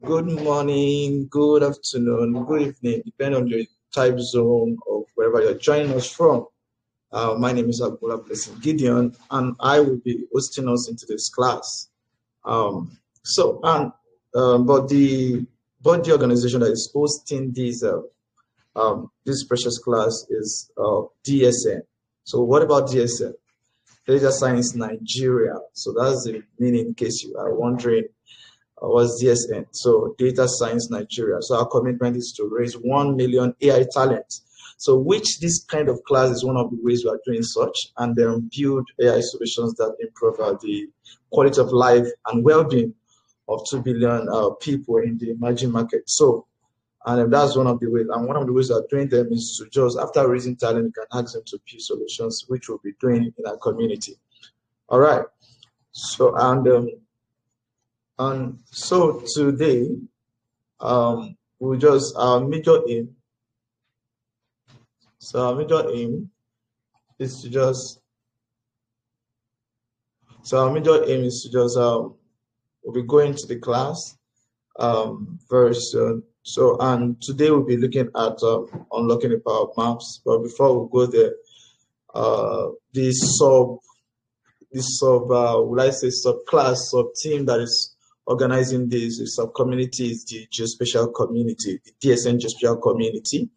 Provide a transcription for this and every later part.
Good morning, good afternoon, good evening, depending on the time zone of wherever you're joining us from. My name is Abdullah Blessing Gideon, and I will be hosting us into this class. But the organization that is hosting this precious class is DSN. So, what about DSN? Data Science Nigeria. So that's the meaning in case you are wondering what's DSN. So Data Science Nigeria. So our commitment is to raise 1 million AI talents. So which this kind of class is one of the ways we are doing such, and then build AI solutions that improve the quality of life and well-being of 2 billion people in the emerging market. So, and that's one of the ways. And one of the ways we are doing them is to just, after raising talent, you can ask them to build solutions, which we'll be doing in our community. All right. So, and so today, we'll just, our major aim is to just, we'll be going to the class very soon. So, and today we'll be looking at unlocking the power of maps. But before we go there, subclass, sub-team that is organizing this sub-community is the Geospatial community, the DSN Geospatial community.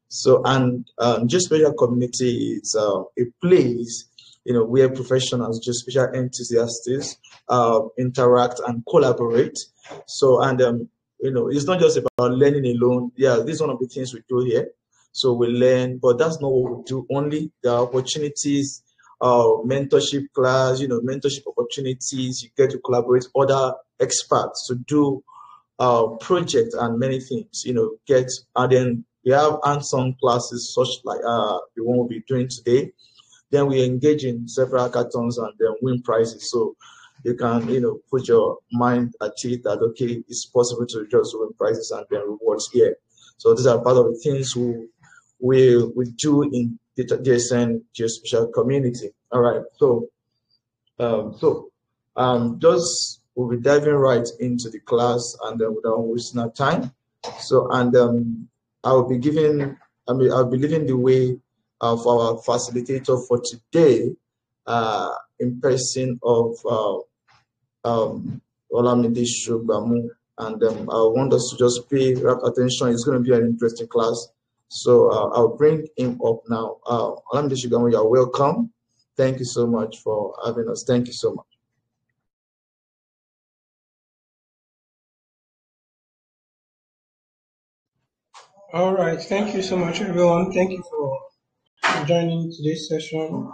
So, and Geospatial community is a place, where professionals, geospatial enthusiasts interact and collaborate. So, and it's not just about learning alone. Yeah, this is one of the things we do here. So we learn, but that's not what we do only. There are opportunities, mentorship class, mentorship opportunities. You get to collaborate with other experts to do projects and many things. And then we have hands-on classes such like the one we'll be doing today. Then we engage in several hackathons and then win prizes. So you can, put your mind at it that, okay, it's possible to just win prizes and then rewards here. So these are part of the things we do in the DSN Geospatial community. All right. So, just we'll be diving right into the class and then without wasting our time. So, and I'll be leaving the way for our facilitator for today, in person of Olamide Shogbamu, and I want us to just pay rapt attention. It's going to be an interesting class. So I'll bring him up now. Olamide Shogbamu, you're welcome. Thank you so much for having us. Thank you so much. All right, thank you so much, everyone. Thank you for joining today's session.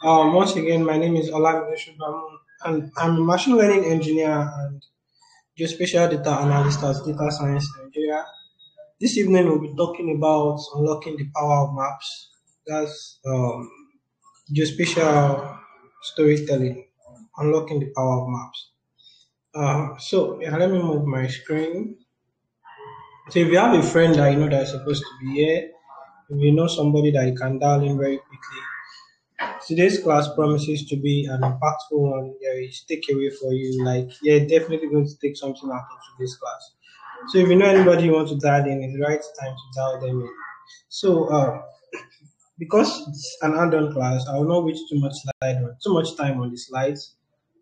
Once again, my name is Olamide Shogbamu, and I'm a machine learning engineer and geospatial data analyst at Data Science Nigeria. This evening, we'll be talking about unlocking the power of maps. That's geospatial storytelling, unlocking the power of maps. Let me move my screen. So if you have a friend that you know that is supposed to be here, if you know somebody that you can dial in very quickly, today's class promises to be an impactful one. There is takeaway for you. Like, you're definitely going to take something out of today's class. So if you know anybody you want to dial in, it's the right time to dial them in. So because it's an add-on class, I will not waste too much time on the slides.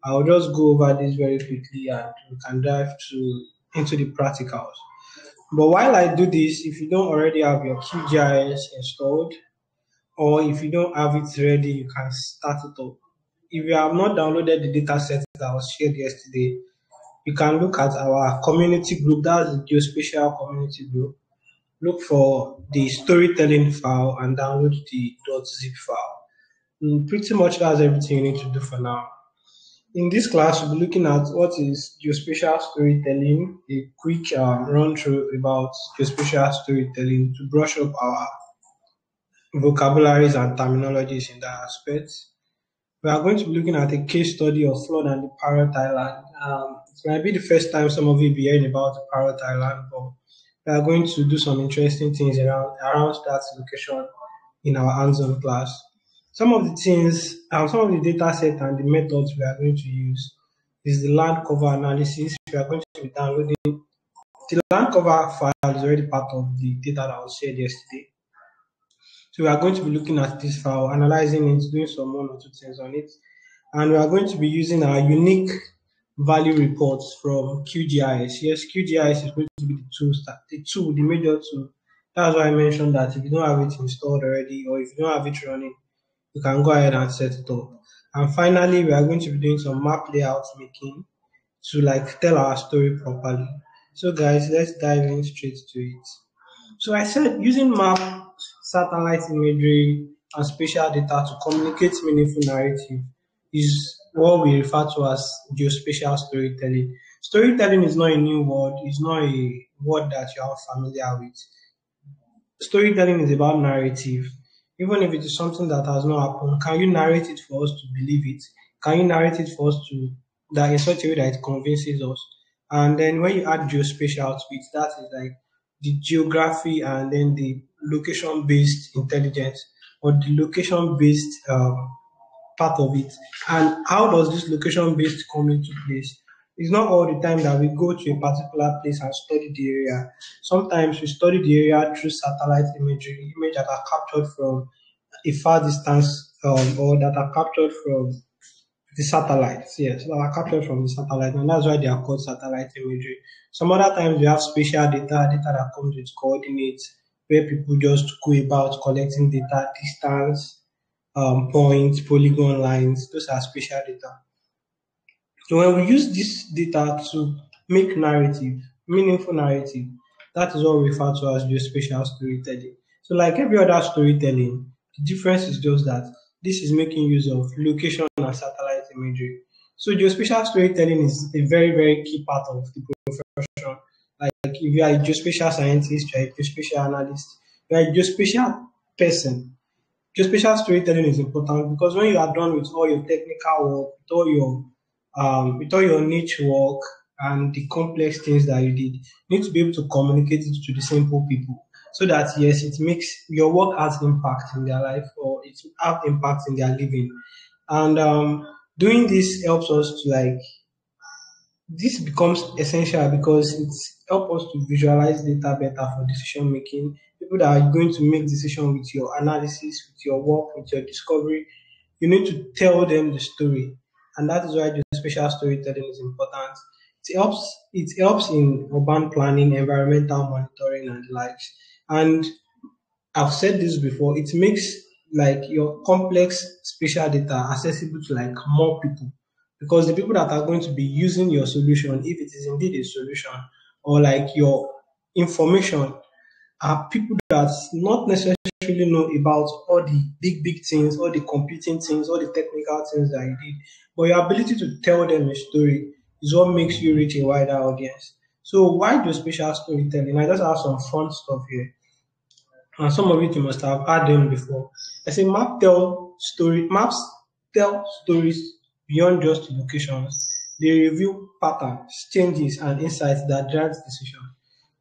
I will just go over this very quickly and we can dive into the practicals. But while I do this, if you don't already have your QGIS installed, or if you don't have it ready, you can start it up. If you have not downloaded the data set that was shared yesterday, you can look at our community group. That's the Geospatial community group. Look for the storytelling file and download the .zip file. Pretty much that's everything you need to do for now. In this class, we'll be looking at what is geospatial storytelling, a quick run through about geospatial storytelling to brush up our vocabularies and terminologies in that aspect. We are going to be looking at a case study of flood and the Parrot Island. It might be the first time some of you be hearing about the Parrot Island, but we are going to do some interesting things around that location in our hands-on class. Some of the things, some of the data set and the methods we are going to use is the land cover analysis. We are going to be downloading the land cover file is already part of the data that was shared yesterday. So we are going to be looking at this file, analyzing it, doing some one or two things on it. And we are going to be using our unique value reports from QGIS. Yes, QGIS is going to be the major tool. That's why I mentioned that if you don't have it installed already or if you don't have it running, you can go ahead and set it up. And finally, we are going to be doing some map layout making to like tell our story properly. So guys, let's dive in straight to it. So I said using map, satellite imagery, and spatial data to communicate meaningful narrative is what we refer to as geospatial storytelling. Storytelling is not a new word, it's not a word that you are familiar with. Storytelling is about narrative. Even if it is something that has not happened, can you narrate it for us to believe it? Can you narrate it for us to that in such a way that it convinces us? And then when you add geospatial to it, that is like the geography and then the location based intelligence or the location based part of it. And how does this location based come into place? It's not all the time that we go to a particular place and study the area. Sometimes we study the area through satellite imagery, image that are captured from a far distance or that are captured from the satellites. Yes, that are captured from the satellite, and that's why they are called satellite imagery. Some other times we have spatial data that comes with coordinates, where people just go about collecting data, distance, points, polygon lines. Those are spatial data. So when we use this data to make narrative, meaningful narrative, that is what we refer to as geospatial storytelling. So like every other storytelling, the difference is just that this is making use of location and satellite imagery. So geospatial storytelling is a very, very key part of the profession. Like if you are a geospatial scientist, you are a geospatial analyst, you are a geospatial person, geospatial storytelling is important because when you are done with all your technical work, with all your niche work and the complex things that you did, you need to be able to communicate it to the simple people so that yes, it makes your work has impact in their life or it have impact in their living. And doing this helps us to like this becomes essential because it helps us to visualize data better for decision making. People that are going to make decision with your analysis, with your work, with your discovery, you need to tell them the story, and that is why the spatial storytelling is important. It helps in urban planning, environmental monitoring, and the likes. And I've said this before, it makes like your complex spatial data accessible to like more people because the people that are going to be using your solution, if it is indeed a solution, or like your information, are people that not necessarily know about all the big things, all the computing things, all the technical things that you did, but your ability to tell them a story is what makes you reach a wider audience. So why do spatial storytelling? I just have some fun stuff here and some of it you must have heard them before. I say maps tell stories beyond just locations. They reveal patterns, changes, and insights that drives decision.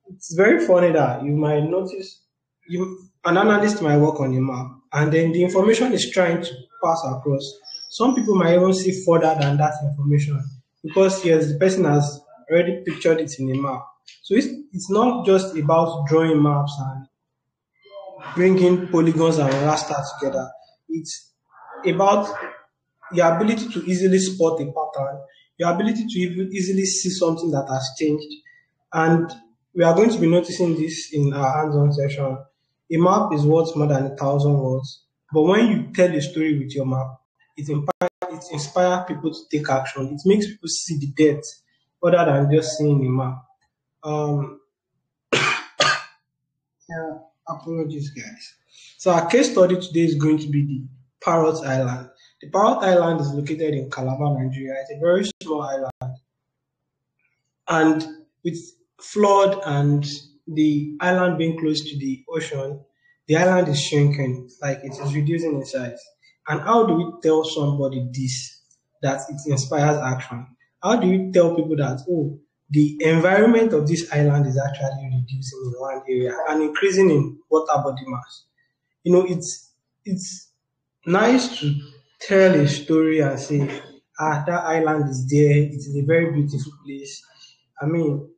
It's very funny that you might notice an analyst might work on a map and then the information is trying to pass across. Some people might even see further than that information because yes, the person has already pictured it in a map. So it's not just about drawing maps and bringing polygons and raster together. It's about your ability to easily spot a pattern, your ability to even easily see something that has changed. And we are going to be noticing this in our hands-on session. A map is worth more than 1,000 words. But when you tell a story with your map, it inspires people to take action. It makes people see the depth other than just seeing a map. Um, Yeah, apologies, guys. So our case study today is going to be the Parrot Island. The Parrot Island is located in Calabar, Nigeria. It's a very small island, and with flood and the island being close to the ocean, the island is shrinking, like it is reducing in size. And how do we tell somebody this that it inspires action? How do you tell people that the environment of this island is actually reducing in one area and increasing in water body mass? It's nice to tell a story and say, that island is there. It is a very beautiful place. I mean,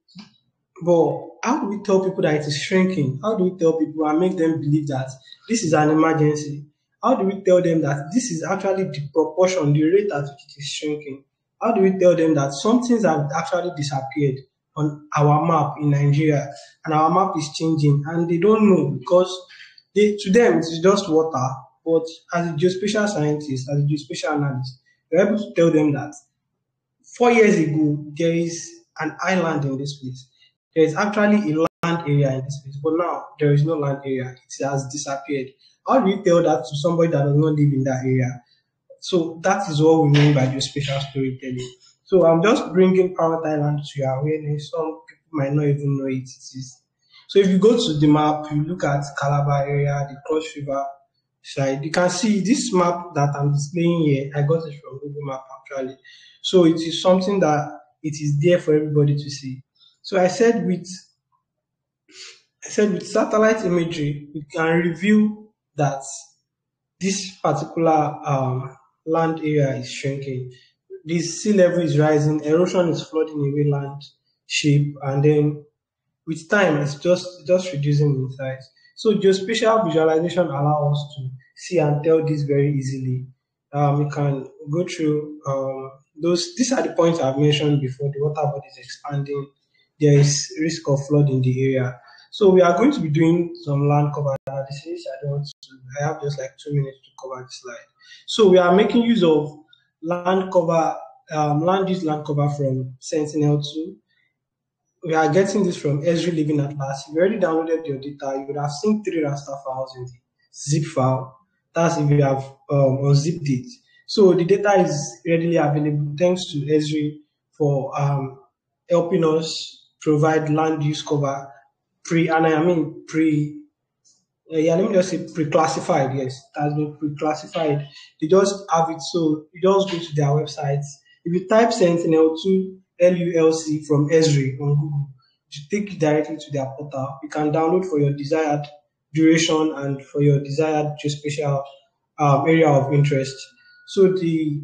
but how do we tell people that it is shrinking? How do we tell people and make them believe that this is an emergency? How do we tell them that this is actually the proportion, the rate at which it is shrinking? How do we tell them that some things have actually disappeared on our map in Nigeria and our map is changing and they don't know because to them it is just water. But as a geospatial scientist, as a geospatial analyst, we're able to tell them that 4 years ago, there is an island in this place. There is actually a land area in this place, but now there is no land area. It has disappeared. How do you tell that to somebody that does not live in that area? So that is what we mean by the spatial storytelling. So I'm just bringing Parrot Island to your awareness. Some people might not even know it. It is. So if you go to the map, you look at Calabar area, the Cross River side, you can see this map that I'm displaying here. I got it from Google Map actually. So it is something that it is there for everybody to see. So I said with satellite imagery, we can review that this particular land area is shrinking. The sea level is rising, erosion is flooding away land shape, and then with time it's just reducing in size. So geospatial visualization allows us to see and tell this very easily. We can go through those. These are the points I've mentioned before. The water body is expanding. There is risk of flood in the area. So we are going to be doing some land cover analysis. I don't want to. I have just like 2 minutes to cover the slide. So we are making use of land cover, land cover from Sentinel-2. We are getting this from Esri Living Atlas. If you already downloaded your data, you would have seen three raster files in the zip file. That's if you have unzipped it. So the data is readily available thanks to Esri for helping us provide land use cover pre yeah, let me just say pre-classified. Yes, it has been pre-classified. They just have it, so you just go to their websites. If you type Sentinel-2 LULC from Esri on Google, it should take you directly to their portal. You can download for your desired duration and for your desired geospatial area of interest. So the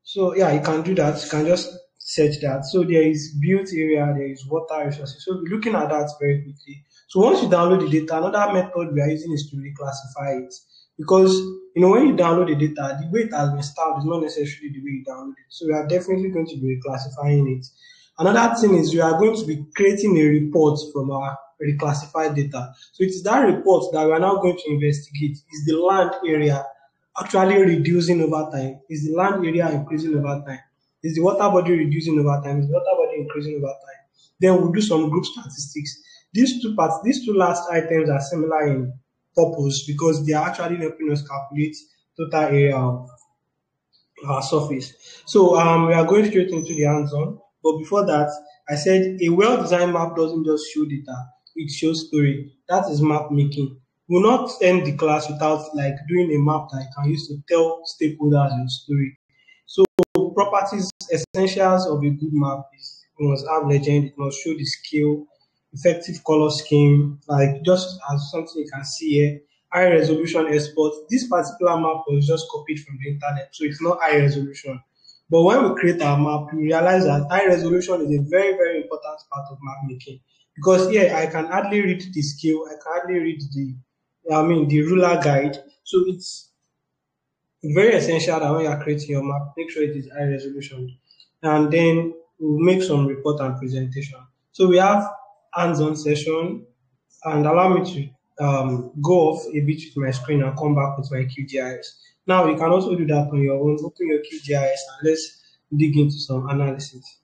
so yeah, you can do that. You can just search that. So there is built area, there is water resources. So we're looking at that very quickly. So once you download the data, another method we are using is to reclassify it. Because when you download the data, the way it has been styled is not necessarily the way you download it. So we are definitely going to be reclassifying it. Another thing is we are going to be creating a report from our reclassified data. So it is that report that we are now going to investigate. Is the land area actually reducing over time? Is the land area increasing over time? Is the water body reducing over time? Is the water body increasing over time? Then we'll do some group statistics. These two last items are similar in purpose because they are actually helping us calculate total area of our surface. So we are going straight into the hands-on. But before that, I said a well-designed map doesn't just show data; it shows story. That is map making. We'll not end the class without like doing a map that you can use to tell stakeholders your story. So properties, essentials of a good map is it must have legend, it must show the scale, effective color scheme, like just as something you can see here, high resolution export. This particular map was just copied from the internet, so it's not high resolution. But when we create our map, we realize that high resolution is a very, very important part of map making. Because here I can hardly read the scale, I can hardly read the ruler guide. So it's very essential that when you are creating your map, make sure it is high resolution. And then we'll make some report and presentation. So we have hands-on session, and allow me to go off a bit with my screen and come back with my QGIS. Now you can also do that on your own. Open your QGIS and let's dig into some analysis.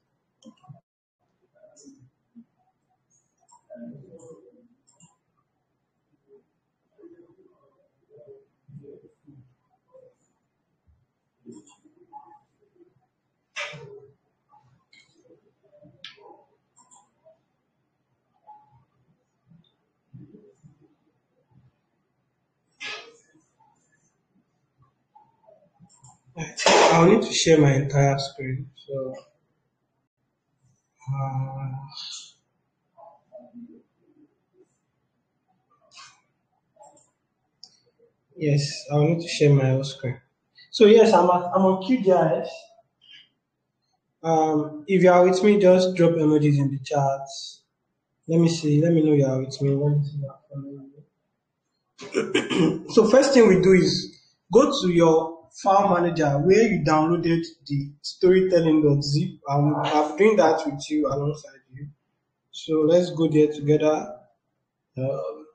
Right. I'll need to share my entire screen. So uh, yes, I'll need to share my whole screen. So yes, I'm on QGIS. If you are with me, just drop emojis in the chats. Let me see. Let me know you are with me. Let me see if you are following me. So first thing we do is go to your file manager where you downloaded the storytelling.zip. I'm doing that with you alongside you. So let's go there together. Um,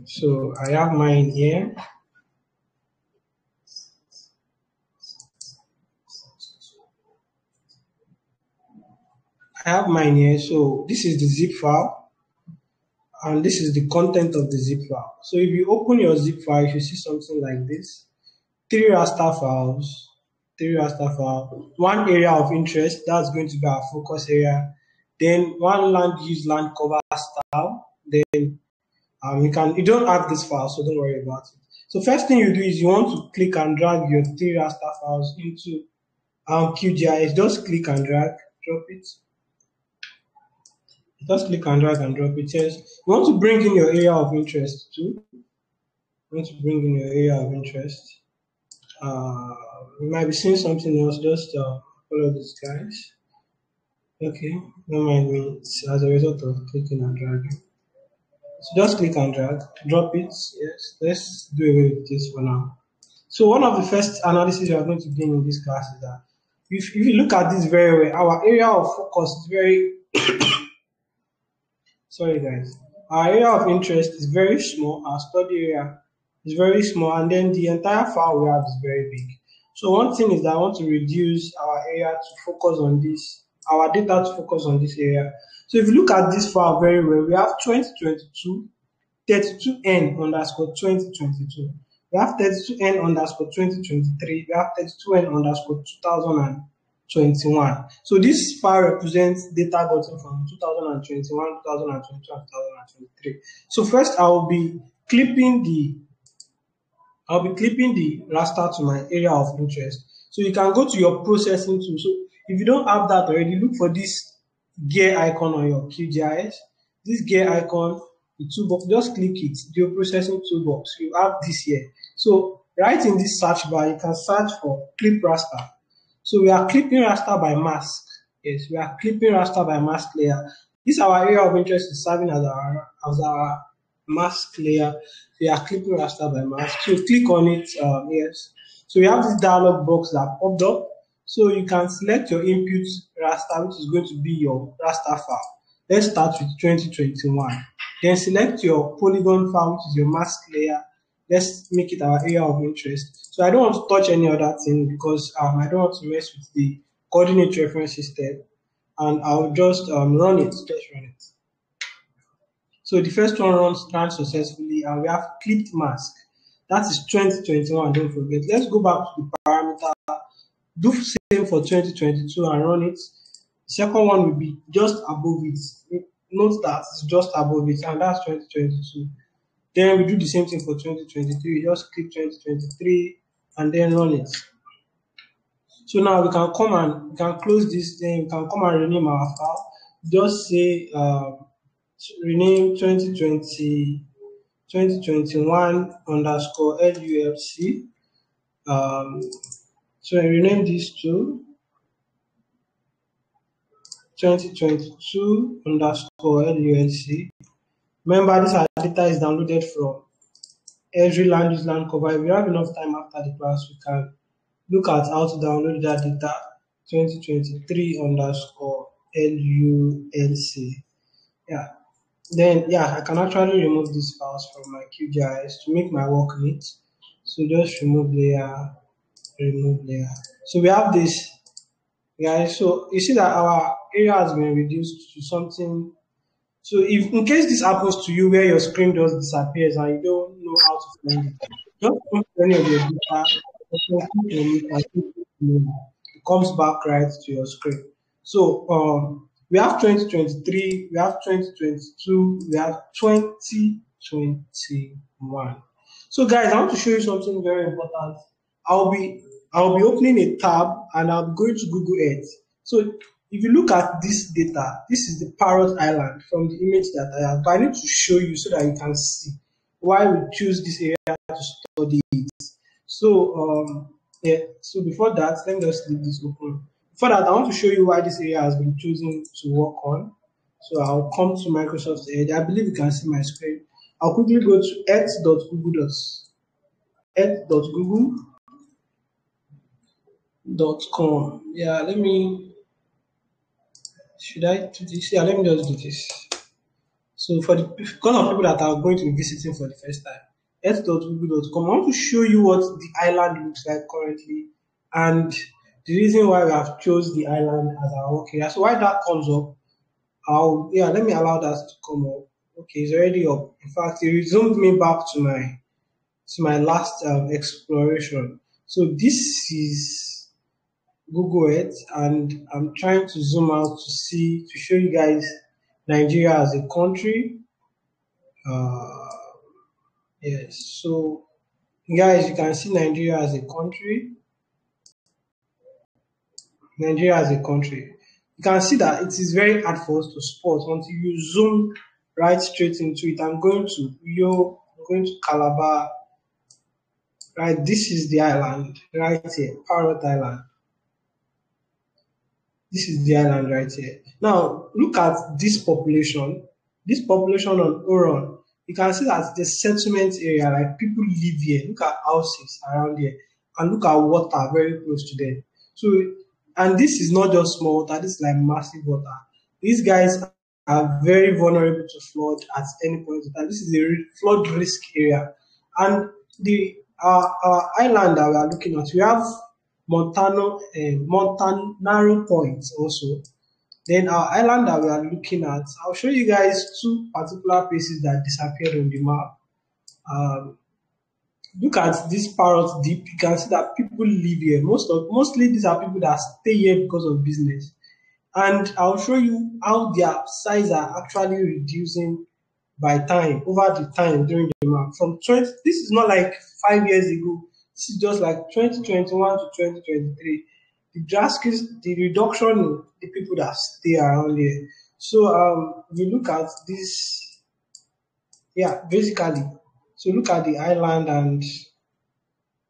so I have mine here. I have mine here. So this is the zip file, and this is the content of the zip file. So if you open your zip file, you should see something like this: three raster files, one area of interest, that's going to be our focus area, then one land use land cover style, then you don't have this file, so don't worry about it. So first thing you do is you want to click and drag your three raster files into QGIS. Just click and drag, drop it. Just click and drag and drop it. Yes, you want to bring in your area of interest too. You want to bring in your area of interest. Uh, you might be seeing something else. Just follow these guys. Okay, don't mind me. It's as a result of clicking and dragging. So just click and drag, drop it. Yes, let's do away with this for now. So one of the first analysis you are going to do in this class is that if you look at this very well, our area of focus is very sorry guys. Our area of interest is very small. Our study area is very small, and then the entire file we have is very big. So one thing is that I want to reduce our area to focus on this, our data to focus on this area. So if you look at this file very well, we have 2022 32N underscore 2022. We have 32N underscore 2023. We have 32N underscore 2021. So this file represents data gotten from 2021, 2022, 2023. So first I'll be clipping the raster to my area of interest. So you can go to your processing tool. So if you don't have that already, look for this gear icon on your QGIS. This gear icon, the toolbox, just click it, geoprocessing toolbox. You have this here. So right in this search bar, you can search for clip raster. So we are clipping raster by mask. Yes, we are clipping raster by mask layer. This our area of interest is serving as our mask layer. We are clipping raster by mask. So click on it. Yes. So we have this dialog box that popped up. So you can select your input raster, which is going to be your raster file. Let's start with 2021. Then select your polygon file, which is your mask layer. Let's make it our area of interest. So I don't want to touch any other thing because I don't want to mess with the coordinate reference system. And I'll just run it. Just run it. So the first one ran successfully, and we have clipped mask. That is 2021, don't forget. Let's go back to the parameter. Do same for 2022 and run it. The second one will be just above it. Note that it's just above it, and that's 2022. Then we do the same thing for 2023. Just click 2023 and then run it. So now we can close this, then we can come and rename our file. Just say rename 2021 underscore LUFC. So I rename this to 2022 underscore LULC. Remember, this data is downloaded from every land use land cover. If we have enough time after the class, we can look at how to download that data. 2023 underscore LULC. Yeah. Then I can actually remove these files from my QGIS to make my work neat. So just remove layer, remove layer. So we have this, guys. So you see that our area has been reduced to something. So if in case this happens to you where your screen just disappears and you don't know how to find it, just put any of your data, it comes back right to your screen. So we have 2023, we have 2022, we have 2021. So guys, I want to show you something very important. I'll be opening a tab and I'm going to Google Earth. So if you look at this data, this is the Parrot Island from the image that I have. But I need to show you so that you can see why we choose this area to study it. So yeah, so before that, let me just leave this open. Before that, I want to show you why this area has been chosen to work on. So I'll come to Microsoft Edge. I believe you can see my screen. I'll quickly go to earth.google.com. Yeah, let me should I do this? Yeah, let me just do this. So for the kind of people that are going to be visiting for the first time, earth.google.com, I want to show you what the island looks like currently and the reason why we have chose the island as our work area. So while that comes up, let me allow that to come up. Okay, it's already up. In fact, it resumed me back to my last exploration. So this is Google Earth, and I'm trying to zoom out to show you guys Nigeria as a country. Yes, so guys, you can see Nigeria as a country. Nigeria as a country. You can see that it is very hard for us to spot until you zoom right straight into it. I'm going to Uyo, I'm going to Calabar. Right, this is the island right here, Parrot Island. This is the island right here. Now, look at this population. This population on Oron. You can see that the settlement area, like people live here. Look at houses around here. And look at water very close to them. So, and this is not just small water, this is like massive water. These guys are very vulnerable to flood at any point in time. This is a flood risk area. And the island that we are looking at, we have Montanaro Point also. Then our island that we are looking at, I'll show you guys two particular places that disappeared on the map. Look at this Parrot Deep. You can see that people live here. Mostly these are people that stay here because of business. And I'll show you how their size are actually reducing by time, over the time during the map. From 20, this is not like 5 years ago. This is just like 2021 to 2023. The reduction in the people that stay around here. So if you look at this, yeah, basically, so look at the island and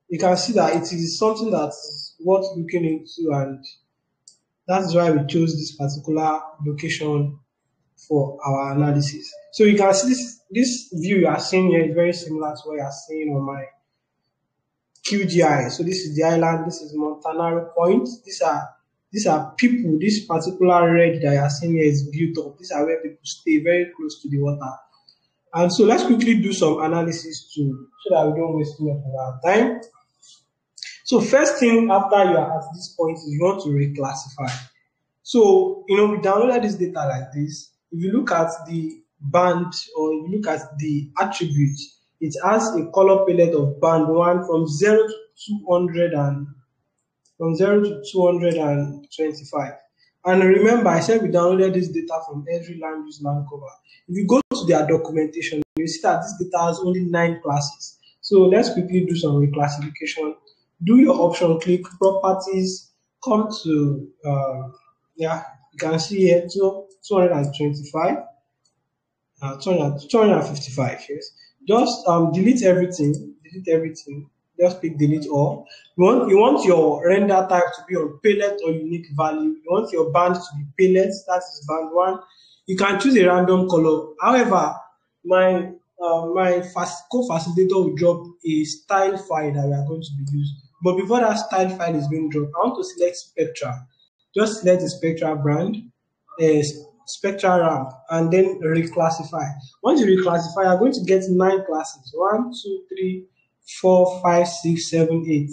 you can see that it is something that's worth looking into, and that's why we chose this particular location for our analysis. So you can see this view you are seeing here is very similar to what you are seeing on my QGI. So this is the island, this is Montanaro Point. These are people, this particular red that you are seeing here is built up. These are where people stay very close to the water. And so let's quickly do some analysis too, so that we don't waste too much of our time. So first thing after you are at this point is you want to reclassify. So, we downloaded this data like this. If you look at the band or you look at the attribute, it has a color palette of band 1 from 0 to 225. And remember, I said we downloaded this data from every land use land cover. If you go to their documentation, you see that this data has only 9 classes. So let's quickly do some reclassification. Do your option click, properties, come to, you can see here 225, 255, yes. Just delete everything, just click delete all. You want your render type to be on palette or unique value. You want your band to be palette, that is band 1. You can choose a random color. However, my co-facilitator will drop a style file that we are going to be using. But before that style file is being dropped, I want to select Spectra. Just select the Spectra brand, Spectra RAM, and then reclassify. Once you reclassify, you're going to get 9 classes. 1, 2, 3, 4, 5, 6, 7, 8.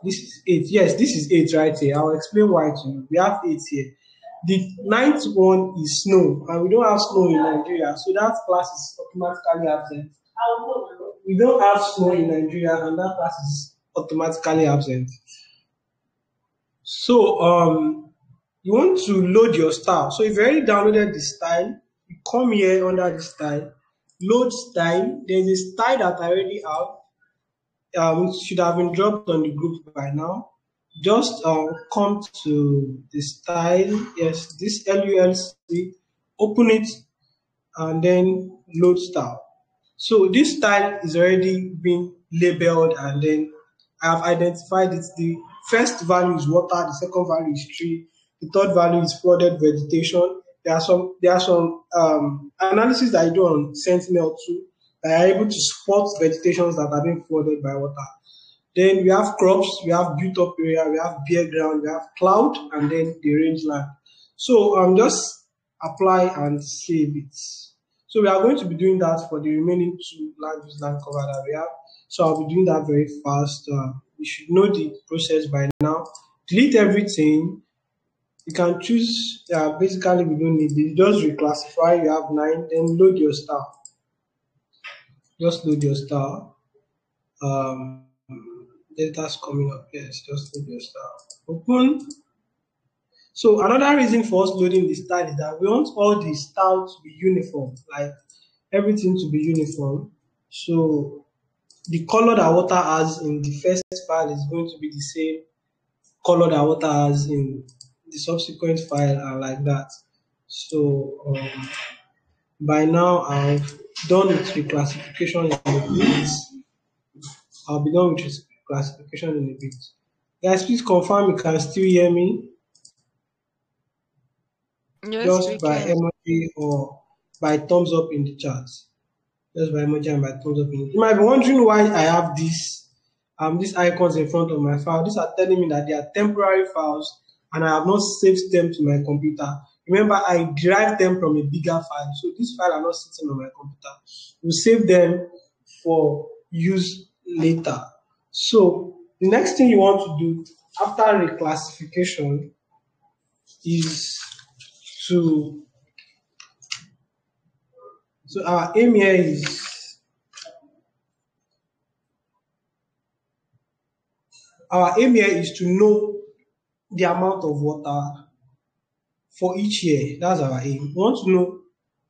This is 8. Yes, this is 8 right here. I'll explain why to you. We have 8 here. The 9th one is snow, and we don't have snow in Nigeria, so that class is automatically absent. We don't have snow in Nigeria, and that class is automatically absent. So you want to load your style. So if you already downloaded the style, you come here under the style, load style. There's a style that I already have. It should have been dropped on the group by now. just come to the style. Yes, this LULC, open it, and then load style. So this style is already been labeled, and then I have identified it. The first value is water, the second value is tree, the third value is flooded vegetation. There are some analysis that I do on Sentinel too that are able to spot vegetations that are being flooded by water. Then we have crops, we have built up area, we have bare ground, we have cloud, and then the rangeland. So just apply and save it. So we are going to be doing that for the remaining two land use land cover that we have. So I'll be doing that very fast. You should know the process by now. Delete everything. You can choose. Basically, we don't need it. Just reclassify. You have nine. Then load your star. Just load your star. Data's coming up. Yes, just load your star. Open. So another reason for us loading the style is that we want all the style to be uniform, like everything to be uniform. So the color that water has in the first file is going to be the same color that water has in the subsequent file, and like that. So by now I've done with reclassification in a bit. I'll be done with classification in a bit. Guys, please confirm you can still hear me Yes, we just by can. emoji or by thumbs up in the chat. Just by emoji and by thumbs up. You might be wondering why I have these icons in front of my file. These are telling me that they are temporary files and I have not saved them to my computer. Remember, I derived them from a bigger file, so this file are not sitting on my computer. We'll save them for use later. So the next thing you want to do after reclassification is to so our aim here is to know the amount of water for each year. That's our aim. We want to know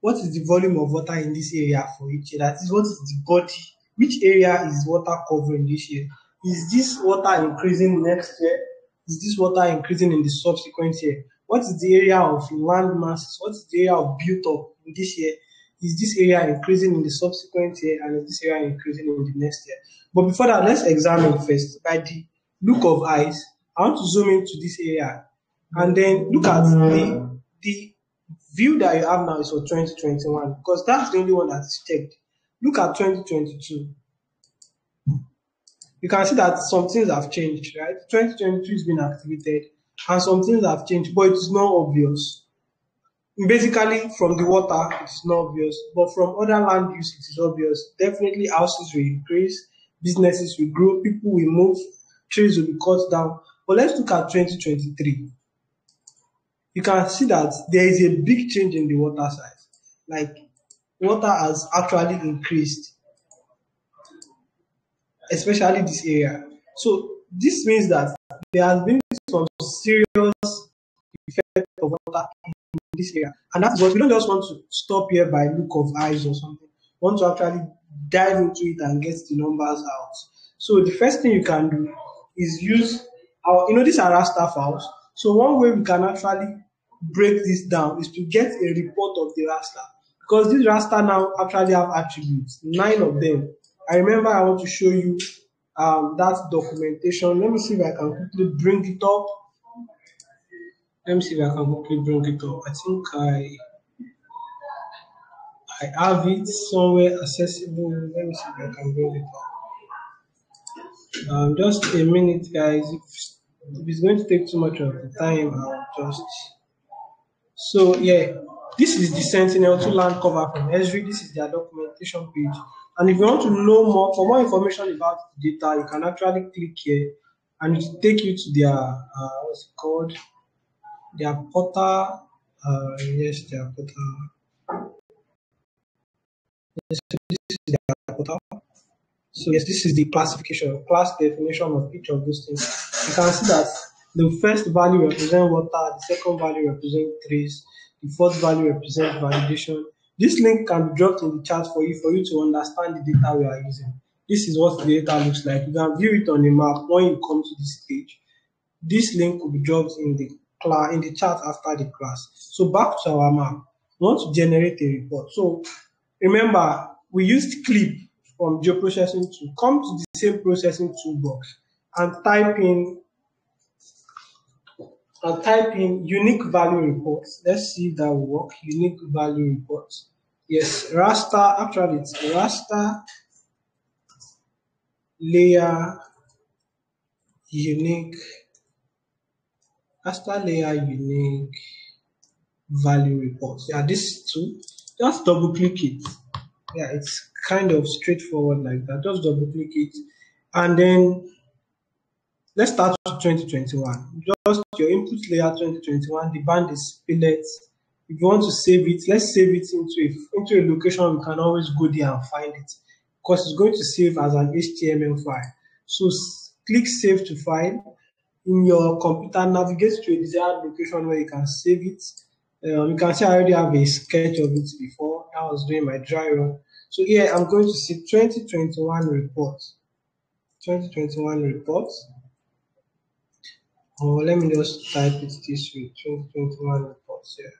what is the volume of water in this area for each year. That is, what is the body, which area is water covering this year? Is this water increasing next year? Is this water increasing in the subsequent year? What is the area of land masses? What is the area of built up in this year? Is this area increasing in the subsequent year, and is this area increasing in the next year? But before that, let's examine first by the look of eyes. I want to zoom into this area and then look at the view that you have now is for 2021, because that's the only one that is checked. Look at 2022. You can see that some things have changed, right? 2022 is being activated and some things have changed, but it is not obvious. Basically, from the water, it is not obvious, but from other land use, it is obvious. Definitely, houses will increase, businesses will grow, people will move, trees will be cut down. But let's look at 2023. You can see that there is a big change in the water size. Like, water has actually increased, especially this area. So this means that there has been some serious effect of water in this area. And that's because we don't just want to stop here by look of eyes or something. We want to actually dive into it and get the numbers out. So the first thing you can do is use our, these are raster files. So one way we can actually break this down is to get a report of the raster, because this raster now actually have attributes, 9 of them. I remember I want to show you that documentation. Let me see if I can quickly bring it up. Let me see if I can quickly bring it up. I think I have it somewhere accessible. Let me see if I can bring it up. Just a minute, guys. If it's going to take too much of the time, I'll just. So yeah, this is the Sentinel-2 land cover from Esri. This is their documentation page. And if you want to know more, for more information about the data, you can actually click here, and it will take you to their what's it called? Their portal. Yes, their portal. Yes, so this is their portal. So yes, this is the classification, class definition of each of those things. You can see that the first value represents water, the second value represents trees, the fourth value represents validation. This link can be dropped in the chat for you to understand the data we are using. This is what the data looks like. You can view it on a map when you come to this page. this link will be dropped in the class in the chat after the class. So back to our map. We want to generate a report. So remember, we used clip from geoprocessing to come to the same processing toolbox and type in unique value reports. Let's see if that will work. Unique value reports. Yes, raster. Actually, it's raster layer unique unique value reports. Yeah, this too. Just double click it. Yeah, it's kind of straightforward like that. Just double click it, and then let's start with 2021. Just your input layer 2021. The band is split. If you want to save it, let's save it into a location we can always go there and find it, because it's going to save as an HTML file. So click Save to File. In your computer, navigate to a desired location where you can save it. You can see I already have a sketch of it before. I was doing my dry run. So here I'm going to see 2021 report. 2021 report. Or let me just type it this way. 2021 reports here.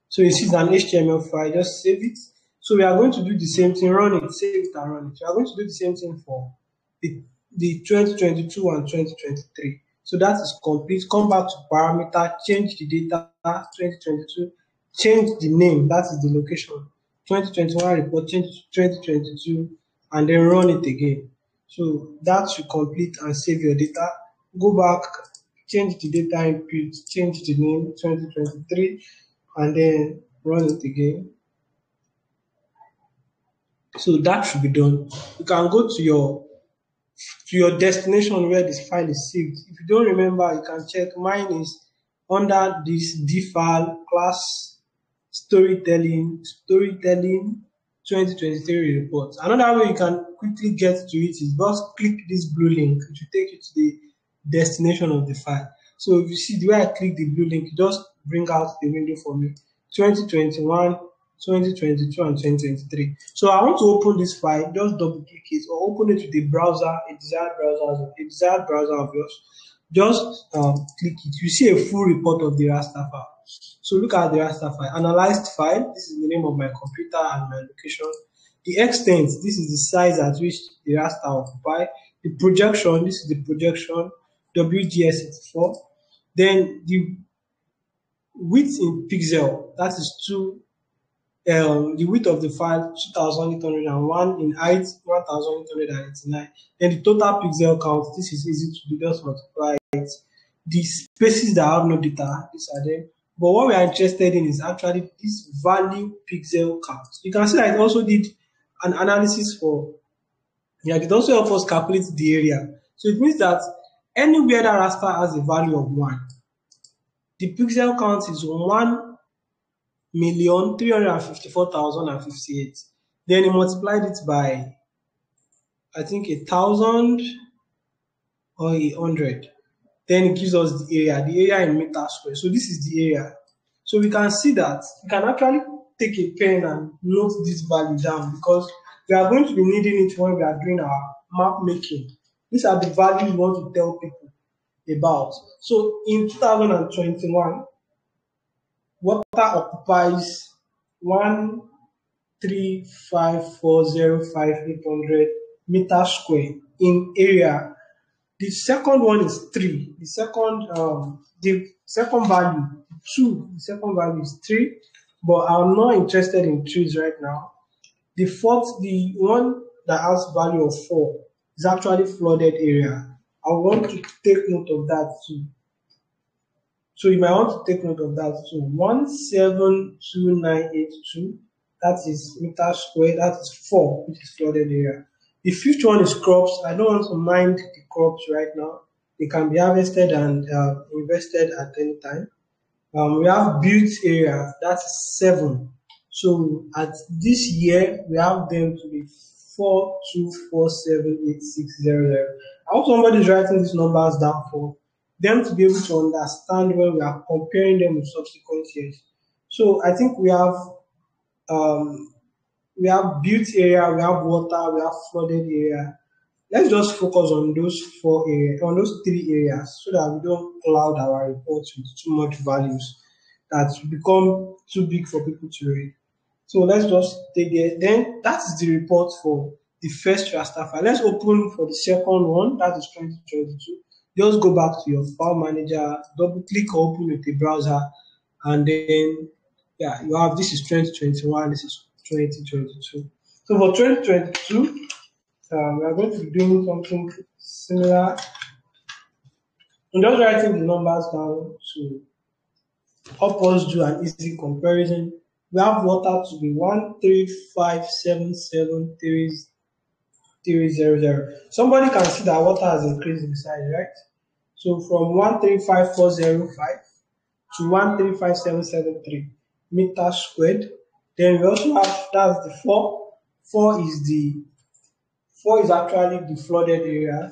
So you see it's an HTML file. Just save it. So we are going to do the same thing. Run it, save it, and run it. We are going to do the same thing for the 2022 and 2023. So that is complete. Come back to parameter, change the data 2022, change the name, that is the location. 2021 report, change to 2022, and then run it again. So that should complete and save your data. Go back, change the data input, change the name 2023, and then run it again. So that should be done. You can go to your destination where this file is saved. If you don't remember, you can check. Mine is under this D file class storytelling 2023 reports. Another way you can quickly get to it is just click this blue link. It will take you to the destination of the file. So if you see the way I click the blue link, just bring out the window for me. 2021, 2022, and 2023. So I want to open this file, just double click it or open it with a browser, a desired browser of yours. Just click it. You see a full report of the raster file. So look at the raster file. Analyzed file, this is the name of my computer and my location. The extent, this is the size at which the raster occupy. The projection, this is the projection, WGS84. Then the width in pixel, that is the width of the file 2801, in height 1889. Then the total pixel count, this is easy to do, just multiply it. The spaces that have no data, these are them. But what we are interested in is actually this value pixel count. You can see that it also did an analysis for, it also helps us calculate the area. So it means that anywhere that raster has a value of 1, the pixel count is 1,354,058. Then he multiplied it by, I think, 1,000 or 100. Then it gives us the area in meters square. So this is the area. So we can see that we can actually take a pen and note this value down, because we are going to be needing it when we are doing our map making. These are the values we want to tell people about. So in 2021, water occupies 135405800 meters square in area. The second one is 3. The second value 2. The second value is 3, but I'm not interested in trees right now. The one that has value of 4 is actually flooded area. I want to take note of that too. So you might want to take note of that too. 172982, that is meters square, that is 4, which is flooded area. The fifth one is crops. I don't want to mind the crops right now. They can be harvested and invested at any time. We have built area, that's 7. So at this year, we have them to be 42478600. I hope somebody is writing these numbers down for them to be able to understand when we are comparing them with subsequent years. So I think we have built area, we have water, we have flooded area. Let's just focus on those four areas, on those three areas, so that we don't cloud our reports with too much values that become too big for people to read. So let's just take it. Then that is the report for the first raster file. Let's open for the second one, that is 2022. Just go back to your file manager, double click or open with the browser, and then yeah, you have this is 2021, this is 2022. So for 2022, we are going to be doing something similar. I'm just writing the numbers down to help us do an easy comparison. We have water to be 135773300. Somebody can see that water has increased in size, right? So from 135,405 to 135,773 meters squared. Then we also have, that's the 4. 4 is the 4 is actually the flooded area.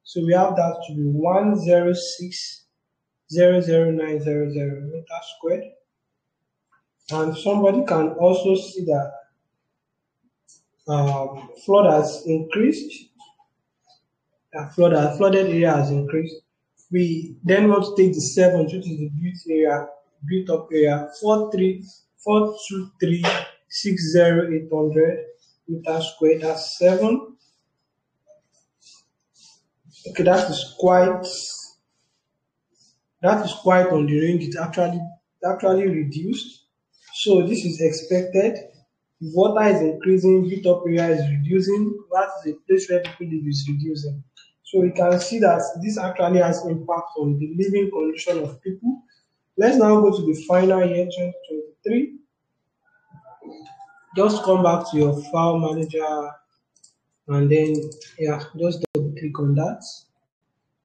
So we have that to be 106,00900 meters squared. And somebody can also see that flood has increased. Flooded area has increased. We then want to take the 7, which is the built up area, 423,60800 meters squared. That's 7. Okay, that is quite on the range. It's actually reduced. So this is expected. If water is increasing, built up area is reducing. That is a place where people live is reducing. So we can see that this actually has impact on the living condition of people. Let's now go to the final year 2023. Just come back to your file manager and then yeah, just double click on that.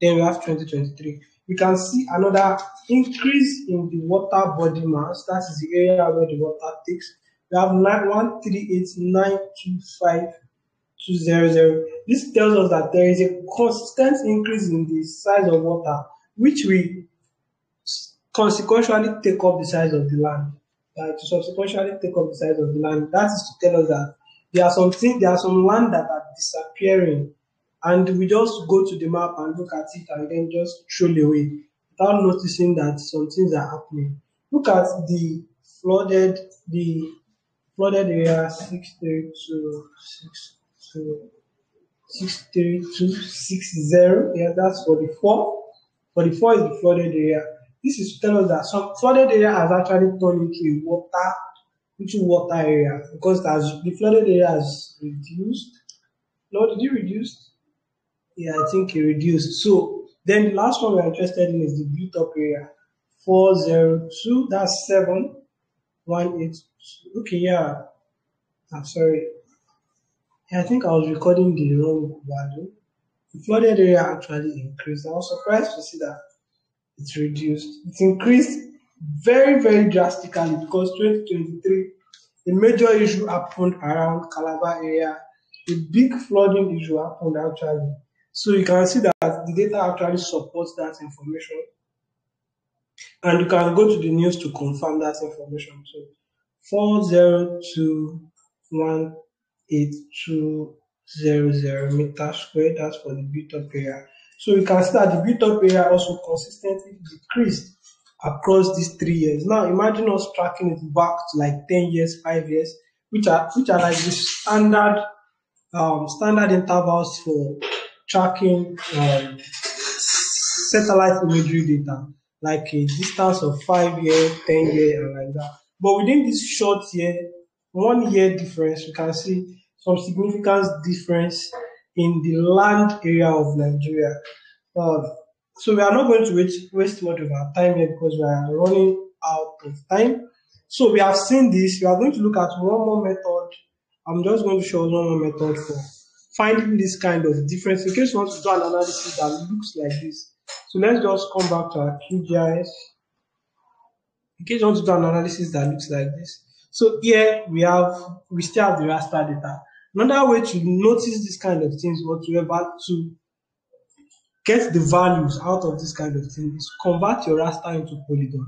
Then we have 2023. We can see another increase in the water body mass. That is the area where the water takes. We have 138,925,200. This tells us that there is a consistent increase in the size of water, which will consequentially take up the size of the land. To subsequently take up the size of the land. That is to tell us that there are some land that are disappearing, and we just go to the map and look at it and then just throw it away without noticing that some things are happening. Look at the flooded area 63260. Yeah, that's for the 4. For the 4 is the flooded area. This is to tell us that some flooded area has actually turned into water area, because the flooded area has reduced. No, did it reduce? Yeah, I think it reduced. So then the last one we're interested in is the built up area 402. That's 718. Okay, yeah. I'm sorry. I think I was recording the wrong value. The flooded area actually increased. I was surprised to see that it's reduced. It's increased very, very drastically, because 2023, a major issue happened around Calabar area. A big flooding issue happened actually. So you can see that the data actually supports that information. And you can go to the news to confirm that information. So 402,182,00 meters squared, that's for the built up area. So you can see that the built up area also consistently decreased across these 3 years. Now imagine us tracking it back to like 10 years, 5 years, which are like the standard intervals for tracking satellite imagery data, like a distance of 5 years, 10 years, and like that. But within this short year, 1 year difference, we can see some significant difference in the land area of Nigeria. So we are not going to waste much of our time here, because we are running out of time. So we have seen this. We are going to look at one more method. I'm just going to show one more method for finding this kind of difference, in case you want to do an analysis that looks like this. So let's just come back to our QGIS. In case you want to do an analysis that looks like this. So here we still have the raster data. Another way to notice this kind of things, or to get the values out of this kind of thing, is convert your raster into polygon.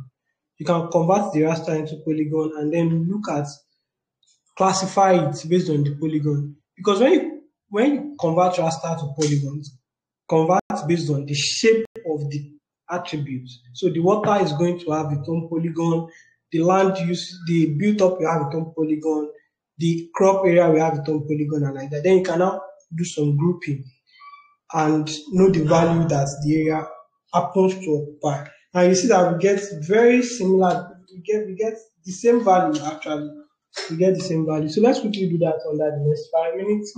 You can convert the raster into polygon and then classify it based on the polygon. Because when you when you convert raster to polygons, convert based on the shape of the attributes. So the water is going to have its own polygon, the land use, the built up will have its own polygon, the crop area will have its own polygon, and like that. Then you can now do some grouping and know the value that the area happens to occupy. And you see that we get very similar, we get the same value actually. We get the same value. So let's quickly do that under the next 5 minutes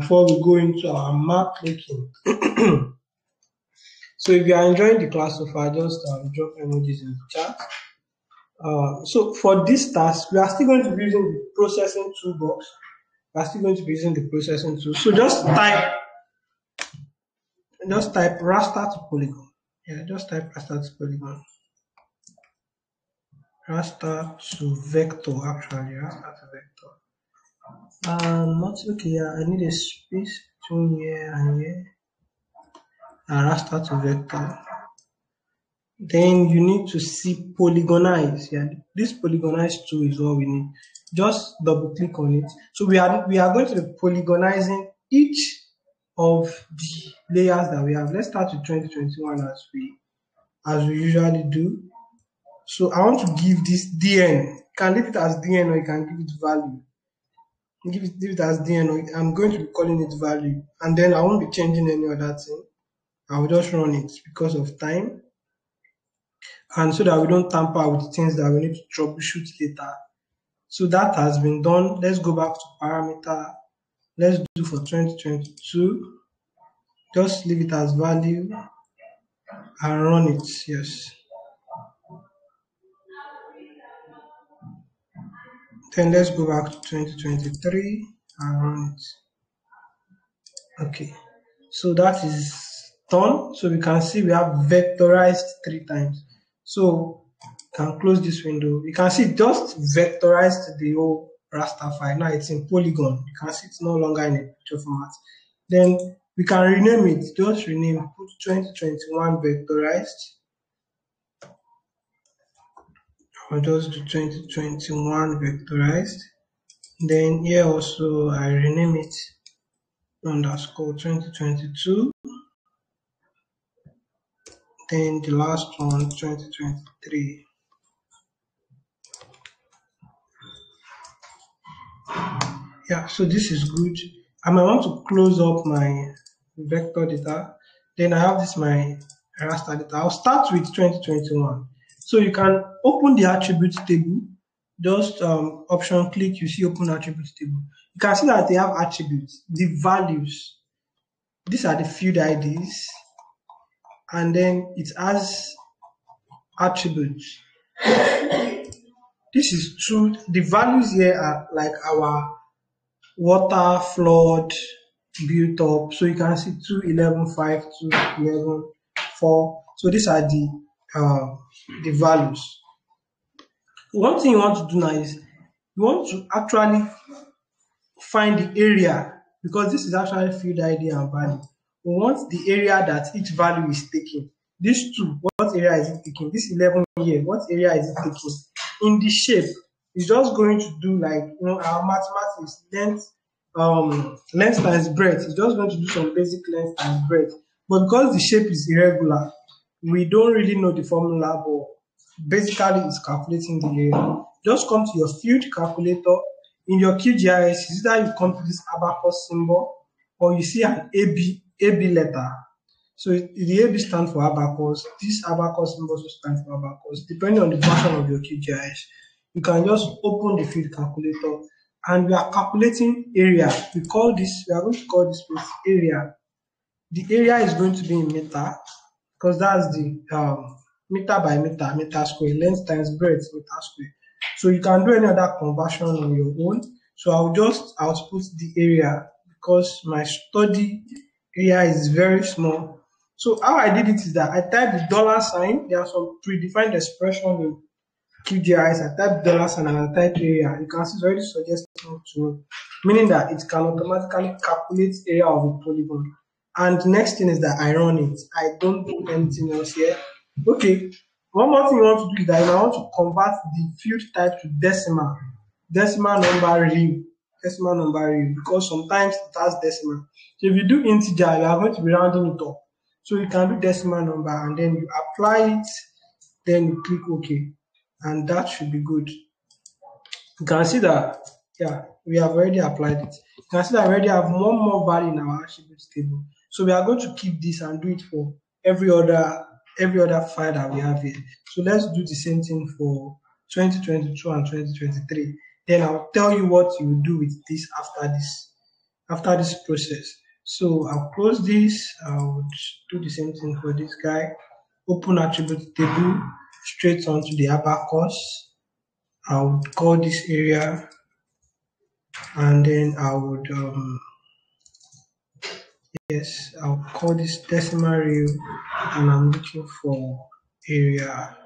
before we go into our map making. So if you are enjoying the class so far, just drop emojis in the chat. So for this task, we are still going to be using the processing toolbox. We are still going to be using the processing tool. So just type raster to polygon. Yeah, just type raster to polygon. Raster to vector, actually, raster to vector. Not okay, yeah, I need a space between here and here. Raster to vector. Then you need to see polygonize. Yeah, this polygonize tool is what we need. Just double click on it. So we are going to be polygonizing each of the layers that we have. Let's start with 2021 as we usually do. So I want to give this DN. You can leave it as DN or you can give it value. Give it as DN. Or I'm going to be calling it value, and then I won't be changing any other thing. I will just run it because of time, and so that we don't tamper with things that we need to troubleshoot later. So that has been done. Let's go back to parameter. Let's do for 2022. Just leave it as value and run it. Yes. Then let's go back to 2023 and run it. Okay. So that is done. So we can see we have vectorized 3 times. So can close this window. You can see just vectorized the whole raster file. Now it's in polygon. You can see it's no longer in a picture format. Then we can rename it. Just rename, put 2021 vectorized. I'll just do 2021 vectorized. Then here also I rename it underscore 2022. Then the last one 2023. Yeah, so this is good. I might want to close up my vector data. Then I have this my raster data. I'll start with 2021. So you can open the attributes table. Just option click, you see open attributes table. You can see that they have attributes, the values. These are the field IDs, and then it has attributes. This is true. The values here are like our water, flood, built up. So you can see 211, 5, 211, 4. So these are the values. One thing you want to do now is you want to actually find the area, because this is actually field ID and value. We want the area that each value is taking. These two, what area is it taking? This 11 here, what area is it taking? In the shape, it's just going to do like, our mathematics, length times breadth. It's just going to do some basic length times breadth. But because the shape is irregular, we don't really know the formula, but basically it's calculating the area. Just come to your field calculator. In your QGIS, it's either you come to this abacus symbol or you see an AB letter. So the AB stands for abacus. This abacus symbol also stands for abacus. Depending on the version of your QGIS, you can just open the field calculator and we are calculating area. We are going to call this place area. The area is going to be in meter because that's the meter by meter square, length times breadth, meter square. So you can do any other conversion on your own. So I'll just output the area because my study area is very small. So how I did it is that I typed the $sign. There are some predefined expression in QGIS. I type $sign and I type area. You can see it's already suggesting to, meaning that it can automatically calculate area of a polygon. And the next thing is that I run it. I don't do anything else here. Okay. One more thing you want to do is that you want to convert the field type to decimal number real. decimal number area, because sometimes it has decimal. So if you do integer, you are going to be rounding it up. So you can do decimal number and then you apply it, then you click OK, and that should be good. You can see that, yeah, we have already applied it. You can see that we already have one more value in our attributes table. So we are going to keep this and do it for every other file that we have here. So let's do the same thing for 2022 and 2023. Then I'll tell you what you will do with this after this process. So I'll close this. I would do the same thing for this guy. Open attribute table straight onto the abacus. I would call this area, and then I would yes, I'll call this decimal real, and I'm looking for area.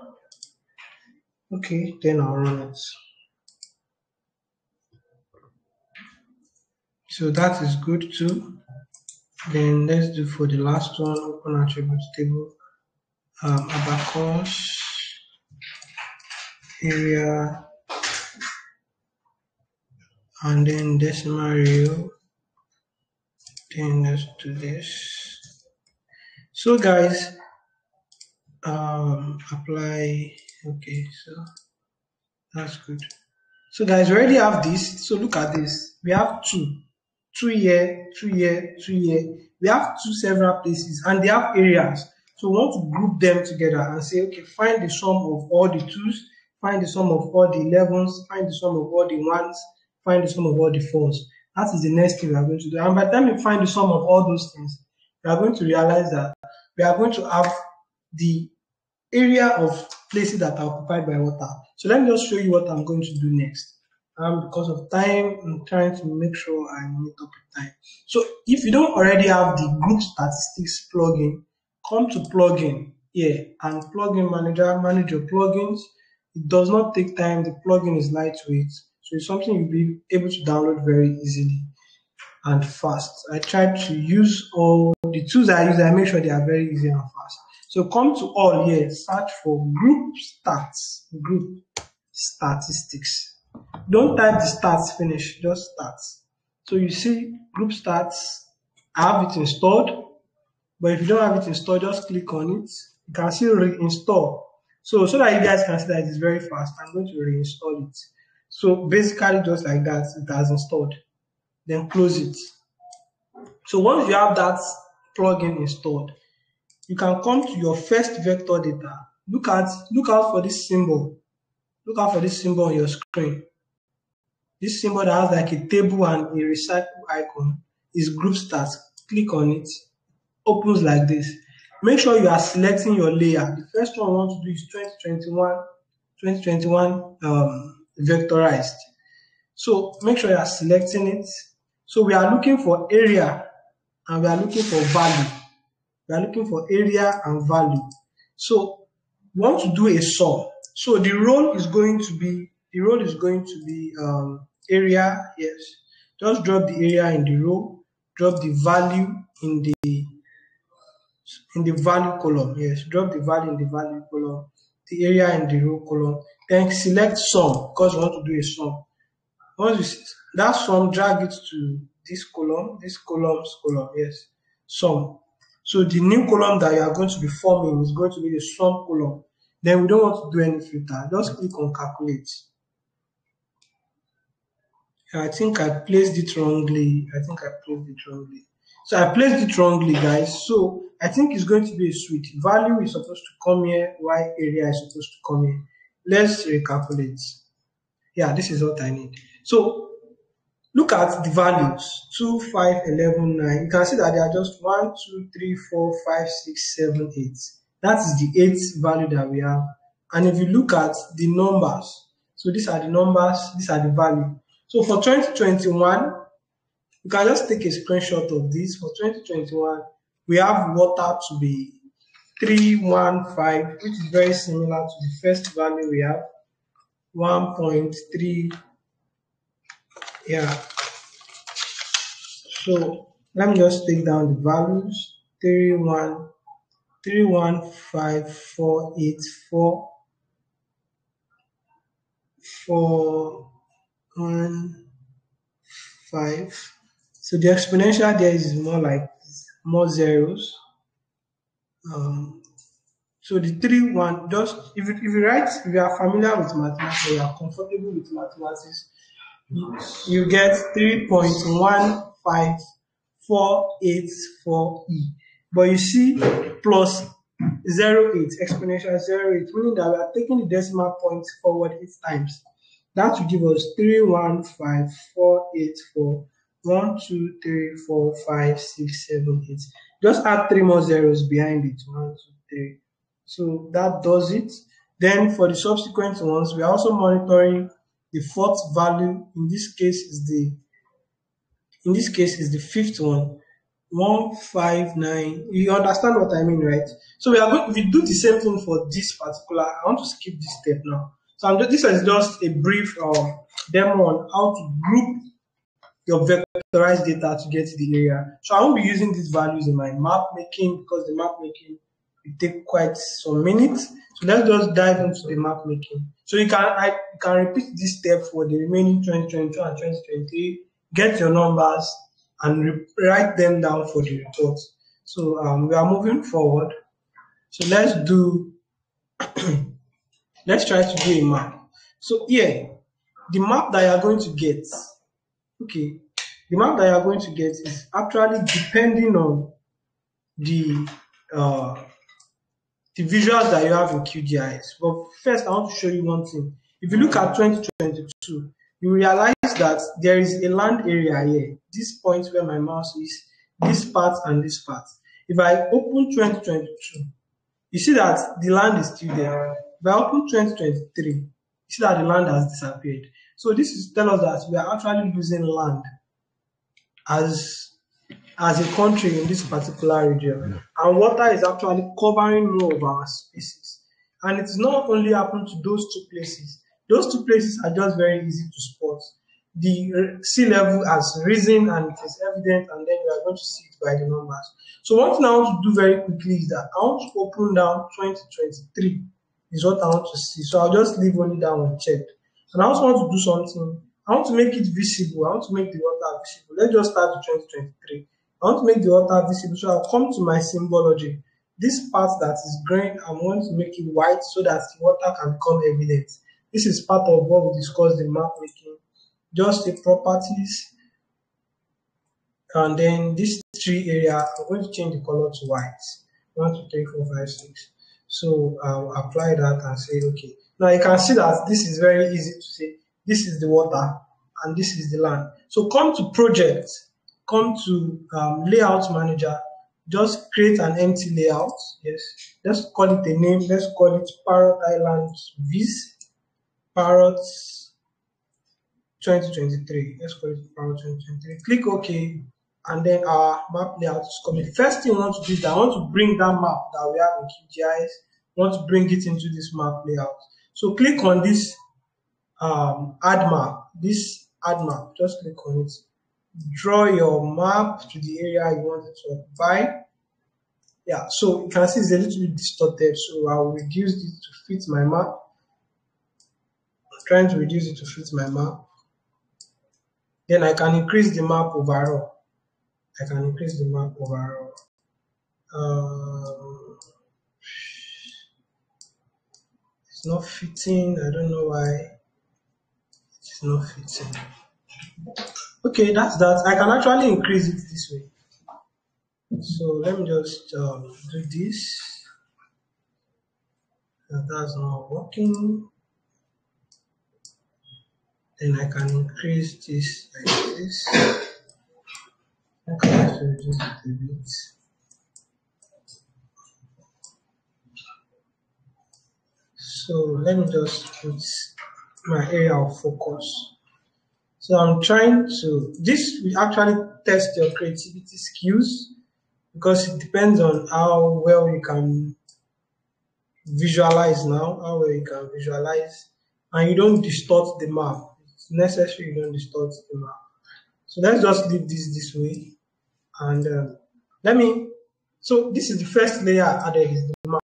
Okay, then I'll run it. So that is good too. Then let's do for the last one, open attributes table, abacus area, and then decimal real. Then let's do this. So guys, apply. Okay, so that's good. So guys, we already have this. So look at this. We have two here, two here, two here. We have two several places and they have areas. So we want to group them together and say, okay, find the sum of all the twos, find the sum of all the 11s, find the sum of all the ones, find the sum of all the fours. That is the next thing we are going to do. And by the time we find the sum of all those things, we are going to realize that we are going to have the area of places that are occupied by water. So let me just show you what I'm going to do next. Because of time, I'm trying to make sure I meet up with time. So if you don't already have the group statistics plugin, come to plugin here and plugin manager, manage your plugins. It does not take time. The plugin is lightweight. So it's something you'll be able to download very easily and fast. I try to use all the tools I use, I make sure they are very easy and fast. So come to all here, search for group stats, group statistics. Don't type the stats finish, just stats. So you see group stats, I have it installed, but if you don't have it installed, just click on it. You can see reinstall. So that you guys can see that it is very fast, I'm going to reinstall it. So basically just like that, it has installed. Then close it. So once you have that plugin installed, you can come to your first vector data. Look out for this symbol. Look out for this symbol on your screen. This symbol that has like a table and a recycle icon is group stats. Click on it. Opens like this. Make sure you are selecting your layer. The first one we want to do is 2021 vectorized. So make sure you are selecting it. So we are looking for area and we are looking for value. We are looking for area and value. So we want to do a sum. So the role is going to be area. Yes, just drop the area in the row, drop the value in the value column. Yes, drop the value in the value column, the area in the row column. Then select sum because we want to do a sum. Once you see that sum, drag it to this column, column. Yes, sum. So the new column that you are going to be forming is going to be the sum column. Then we don't want to do any filter. Just click on calculate. I think I placed it wrongly. So I placed it wrongly, guys. So I think it's going to be a switch. Value is supposed to come here, while area is supposed to come here. Let's recalculate. Yeah, this is what I need. So look at the values 2, 5, 11, 9. You can see that they are just 1, 2, 3, 4, 5, 6, 7, 8. That is the 8th value that we have. And if you look at the numbers, so these are the numbers, these are the value. So for 2021, you can just take a screenshot of this. For 2021, we have water to be 315, which is very similar to the first value we have, 1.3. Yeah. So let me just take down the values. 3154844 4 1 5. So the exponential there is more like more zeros. Um, so the 3, 1, just if you write, if you are familiar with mathematics or you are comfortable with mathematics, you get 3.15484E. But you see, plus 0.8, exponential 0.8, meaning that we are taking the decimal point forward 8 times. That will give us 315,484, 1, 2, 3, 4, 5, 6, 7, 8. Just add 3 more zeros behind it. 1, 2, 3. So that does it. Then for the subsequent ones, we are also monitoring the fourth value. In this case is the fifth one. 159. You understand what I mean, right? So we do the same thing for this particular. I want to skip this step now. So this is just a brief demo on how to group your vectorized data to get the area. So I won't be using these values in my map making because the map making will take quite some minutes. So let's just dive into the map making. So you can repeat this step for the remaining 2022 and 2023. Get your numbers and write them down for the report. So we are moving forward. So let's try to do a map. So here, the map that you are going to get, okay, the map that you are going to get is actually depending on the visuals that you have in QGIS. But first, I want to show you one thing. If you look at 2022, you realize that there is a land area here. This point where my mouse is, this part and this part. If I open 2022, you see that the land is still there. If I open 2023, you see that the land has disappeared. So this is tell us that we are actually losing land as a country in this particular region, and water is actually covering more of our spaces. And it's not only happened to those two places. Those two places are just very easy to spot. The sea level has risen and it is evident, and then we are going to see it by the numbers. So one thing I want to do very quickly is that I want to open down 2023 is what I want to see. So I'll just leave only that one checked. And I also want to do something. I want to make it visible. I want to make the water visible. Let's just start with 2023. I want to make the water visible. So I'll come to my symbology. This part that is green, I want to make it white so that the water can become evident. This is part of what we discussed in map making. Just the properties. And then this tree area, I'm going to change the color to white. 1, 2, 3, 4, 5, 6. So I'll apply that and say, okay. Now you can see that this is very easy to say. This is the water and this is the land. So come to project, come to layout manager, just create an empty layout. Yes, let's call it a name. Let's call it Parrot Island Viz. Parrot 2023. Let's call it Parrot 2023. Click OK, and then our map layout is coming. First thing I want to do is that I want to bring that map that we have in QGIS. I want to bring it into this map layout. So click on this add map. This add map. Just click on it. Draw your map to the area you want it to occupy. Yeah, so you can see it's a little bit distorted, so I will reduce it to fit my map. I'm trying to reduce it to fit my map. Then I can increase the map overall. I can increase the map overall. It's not fitting. I don't know why it's not fitting. Okay, that's that. I can actually increase it this way. So let me just do this. That's not working. Then I can increase this like this. I can actually reduce it a bit. So let me just put my area of focus. So I'm trying to, this will actually test your creativity skills because it depends on how well you can visualize now, how well you can visualize, and you don't distort the map. It's necessary you don't distort the map. So let's just leave this way. And so this is the first layer I added is the map.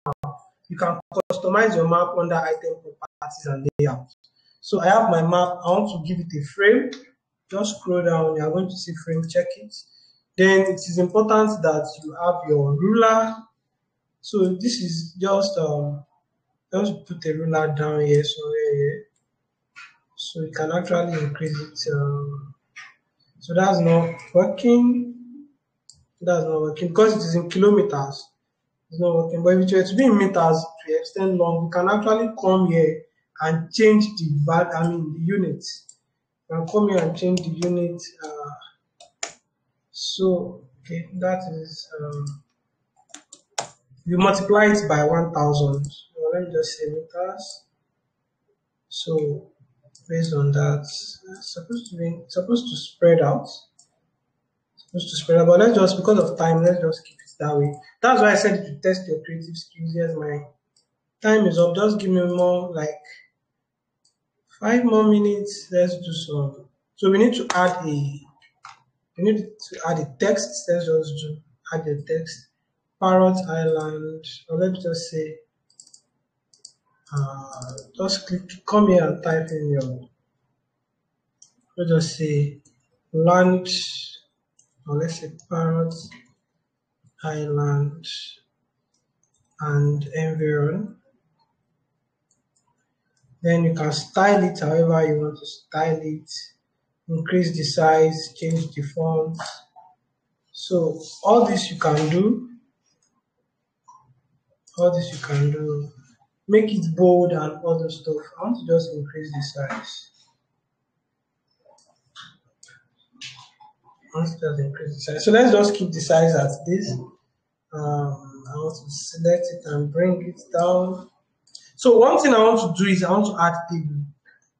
You can customize your map under item properties and layout. So I have my map. I want to give it a frame. Just scroll down, you are going to see frame, check it. Then it is important that you have your ruler. So this is just put a ruler down here somewhere here. So you can actually increase it. So that's not working. That's not working because it is in kilometers. It's not working. But if it were to be in meters to extend long, we can actually come here and change the value, I mean the unit. You can come here and change the unit. So okay, that is you multiply it by 1000. So let me just say meters. So based on that, it's supposed to spread out. Supposed to spread out, but let's just because of time, let's just keep it that way. That's why I said to test your creative skills. Yes, my time is up. Just give me more like 5 more minutes. Let's do some. So we need to add a text. Let's just add a text. Parrot Island. Or let's just say just come here and type in your, let's just say land, or let's say Parrot Island and environ. Then you can style it however you want to style it, increase the size, change the font. So all this you can do, make it bold and other stuff. I want to just increase the size. So let's just keep the size at this. I want to select it and bring it down. So one thing I want to do is I want to add table.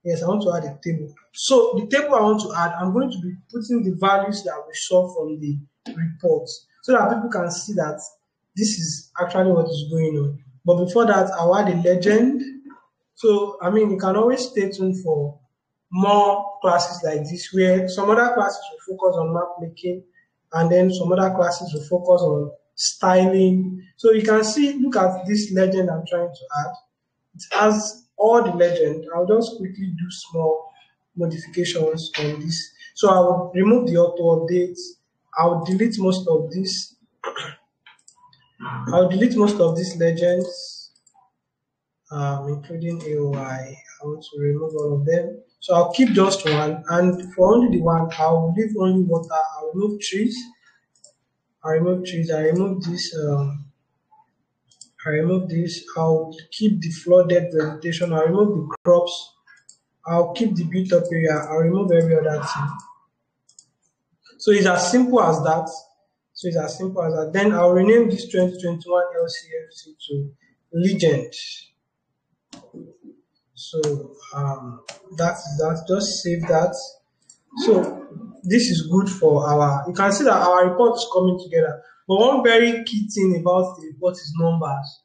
Yes, I want to add a table. So the table I want to add, I'm going to be putting the values that we saw from the report so that people can see that this is actually what is going on. But before that, I'll add a legend. So, I mean, you can always stay tuned for more classes like this where some other classes will focus on map making and then some other classes will focus on styling. So you can see, look at this legend I'm trying to add. It has all the legend. I'll just quickly do small modifications on this. So I will remove the auto updates. I'll delete most of this. I'll delete most of these legends, including AOI. I want to remove all of them. So I'll keep just one, and for only the one, I'll leave only water. I'll remove trees. I remove trees. I remove this. I'll keep the flooded vegetation. I'll remove the crops. I'll keep the built up area. I'll remove every other thing. So it's as simple as that. Then I'll rename this 2021 LCFC to Legend. So that's that. Just save that. So this is good for our. You can see that our report is coming together. But one very key thing about the report is numbers.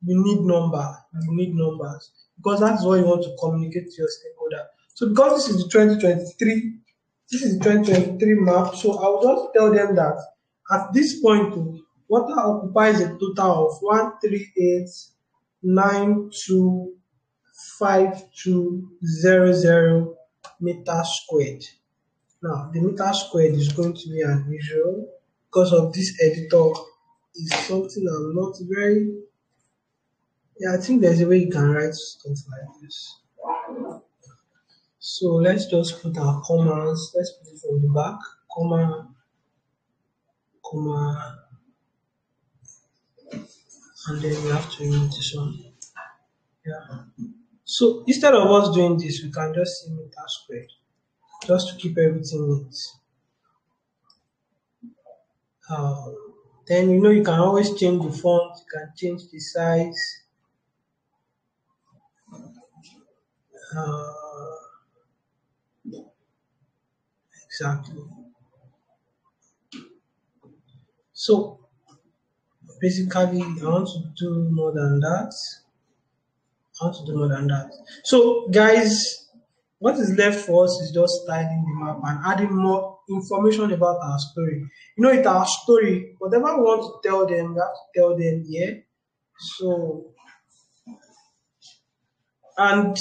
You need numbers because that's what you want to communicate to your stakeholder. So because this is the 2023 map, so I will just tell them that at this point, water occupies a total of 138925200 meters squared. Now, the meter squared is going to be unusual because of this editor is something I'm not very. Yeah, I think there's a way you can write stuff like this. So let's just put our commas. Let's put it from the back. Comma, and then we have to remove this one. Yeah. So instead of us doing this, we can just see meter squared just to keep everything neat. Then you can always change the font, you can change the size. Exactly. So basically, I want to do more than that. So guys, what is left for us is just styling the map and adding more information about our story. It's our story. Whatever we want to tell them, we have to tell them here. So, and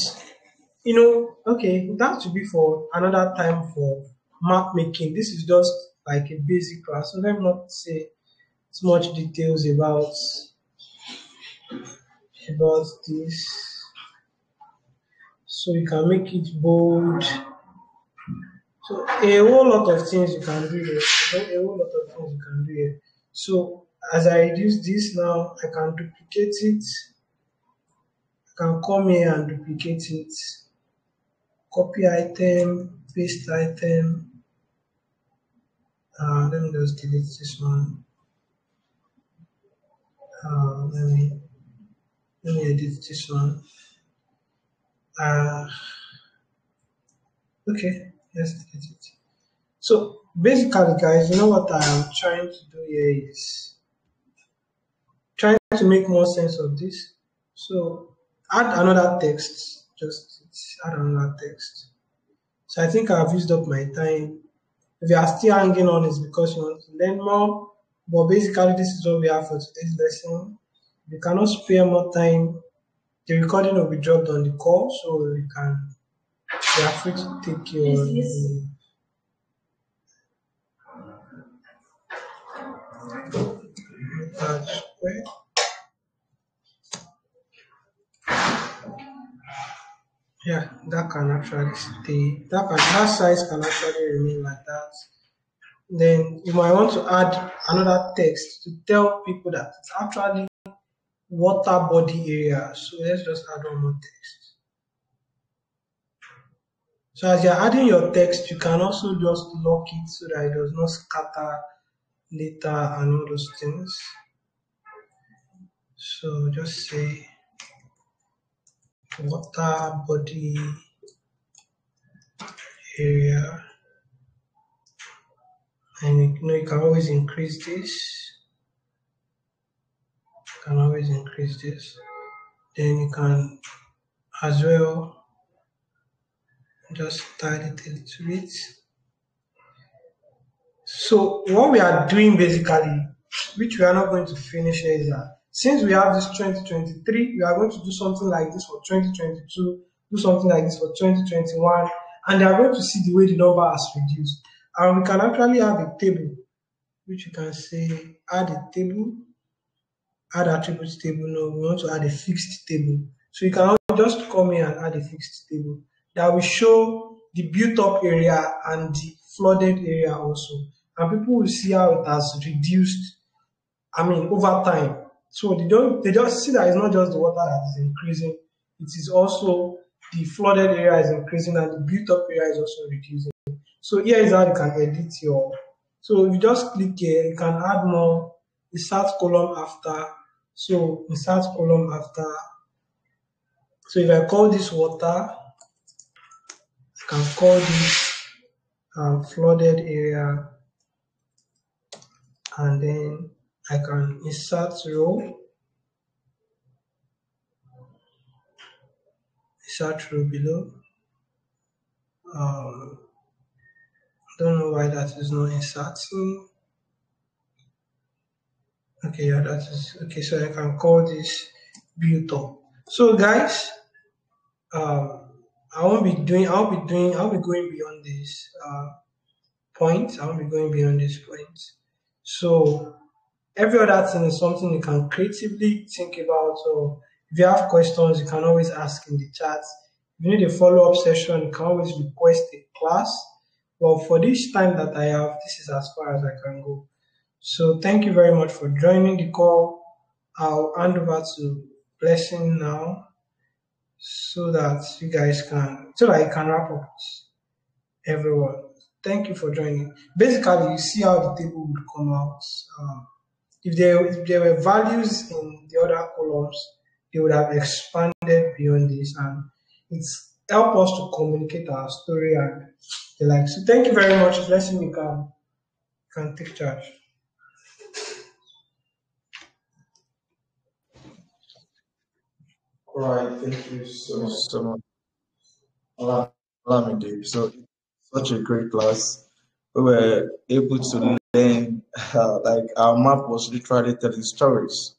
okay, that should be for another time for map making. This is just like a basic class, so let me not say too much details about this. So you can make it bold. So a whole lot of things you can do here. A whole lot of things you can do here. So as I reduce this now, I can duplicate it. I can come here and duplicate it. Copy item, paste item. Let me just delete this one. Let me edit this one. Okay, let's delete it. So basically, guys, you know what I am trying to do here is trying to make more sense of this. So add another text. Just add another text. So I think I've used up my time. If you are still hanging on, it's because you want to learn more. But basically, this is what we have for today's lesson. If you cannot spare more time, the recording will be dropped on the call, so you are free to take your square. Yeah, that can actually stay. That size can actually remain like that. Then you might want to add another text to tell people that it's actually water body area. So let's just add one more text. So as you're adding your text, you can also just lock it so that it does not scatter later and all those things. So just say water body area, and you can always increase this. Then you can as well just tidy it a little bit. So what we are doing basically, which we are not going to finish here, is that since we have this 2023, we are going to do something like this for 2022, do something like this for 2021, and they are going to see the way the number has reduced. And we can actually have a table, which you can say add a table, add attributes table. No, we want to add a fixed table. So you can just come here and add a fixed table that will show the built up area and the flooded area also. And people will see how it has reduced, over time. So they just see that it's not just the water that is increasing, it is also the flooded area is increasing and the built up area is also reducing. So here is how you can edit so if you just click here, you can add more, insert column after. So insert column after. So if I call this water, I can call this flooded area, and then I can insert row below. I don't know why that is not inserting. Okay, yeah, that is okay. So I can call this built up. So guys, I'll be going beyond this point. I won't be going beyond this point. So every other thing is something you can creatively think about. So if you have questions, you can always ask in the chat. If you need a follow-up session, you can always request a class. Well, for this time that I have, this is as far as I can go. So thank you very much for joining the call. I'll hand over to Blessing now so that you can wrap up everyone. Thank you for joining. Basically, you see how the table would come out. If there were values in the other columns, they would have expanded beyond this, and it's helped us to communicate our story and the like. So thank you very much. Blessing, you can take charge. All right, thank you so much. Allow me, Dave. So it's such a great class. We were able to learn, like our map was literally telling stories,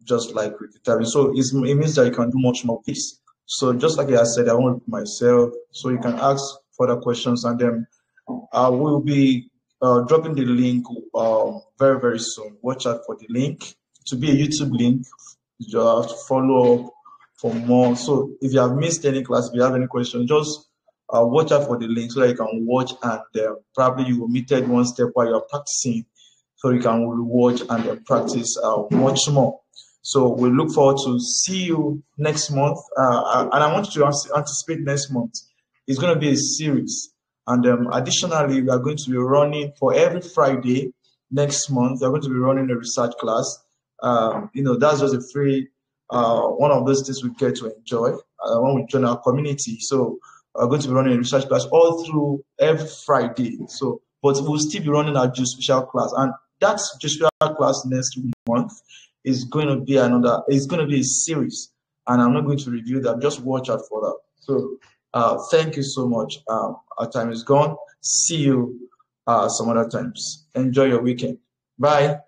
just like repeatedly. So it means that you can do much more of this. So just like I said, I want myself. So you can ask further questions, and then We'll be dropping the link very, very soon. Watch out for the link. To be a YouTube link, you have to follow up for more. So if you have missed any class, if you have any questions, just watch out for the link so that you can watch, and probably you will meet it one step while you're practicing, so you can watch and practice much more. So we look forward to see you next month. And I want you to anticipate next month. It's going to be a series. And additionally, we are going to be running for every Friday next month. We're going to be running a research class. That's just a free one of those things we get to enjoy when we join our community. So we're going to be running a research class all through every Friday. So, but we'll still be running our Geospatial class, and that Geospatial class next month is going to be it's going to be a series, and I'm not going to review that. Just watch out for that. So thank you so much. Our time is gone. See you some other times. Enjoy your weekend. Bye.